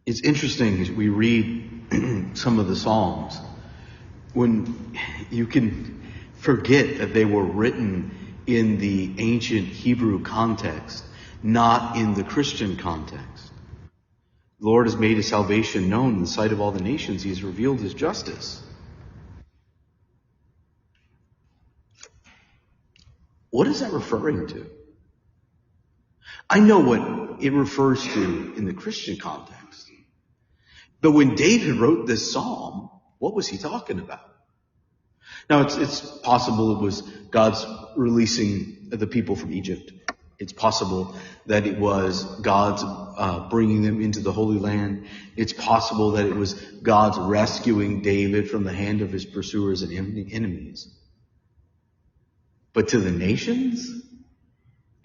It's interesting as we read some of the Psalms, when you can forget that they were written in the ancient Hebrew context, not in the Christian context. The Lord has made his salvation known in the sight of all the nations. He has revealed his justice. What is that referring to? I know what it refers to in the Christian context. But when David wrote this psalm, what was he talking about? Now, it's possible it was God's releasing the people from Egypt. It's possible that it was God's bringing them into the Holy Land. It's possible that it was God's rescuing David from the hand of his pursuers and enemies. But to the nations?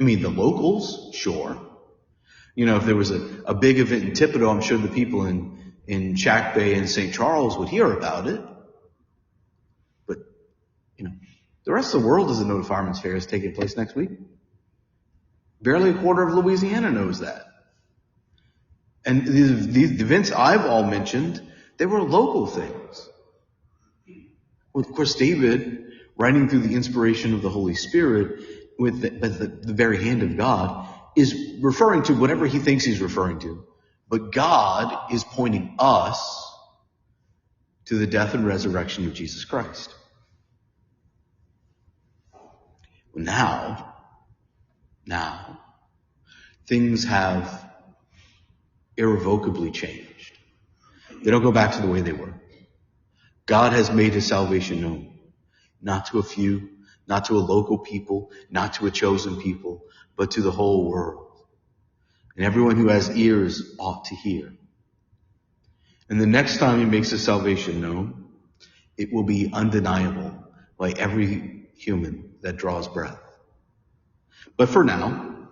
I mean, the locals, sure. You know, if there was a big event in Thibodaux, I'm sure the people in Shack Bay and St. Charles would hear about it. But, you know, the rest of the world doesn't know the Fireman's Fair is taking place next week. Barely a quarter of Louisiana knows that. And these events I've all mentioned, they were local things. Well, of course, David, writing through the inspiration of the Holy Spirit, with the very hand of God, is referring to whatever he thinks he's referring to. But God is pointing us to the death and resurrection of Jesus Christ. Now, things have irrevocably changed. They don't go back to the way they were. God has made his salvation known, not to a few, not to a local people, not to a chosen people, but to the whole world. And everyone who has ears ought to hear. And the next time he makes his salvation known, it will be undeniable by every human that draws breath. But for now,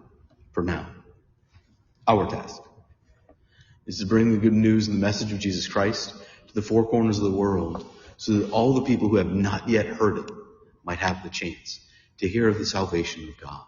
our task is to bring the good news and the message of Jesus Christ to the four corners of the world, so that all the people who have not yet heard it might have the chance to hear of the salvation of God.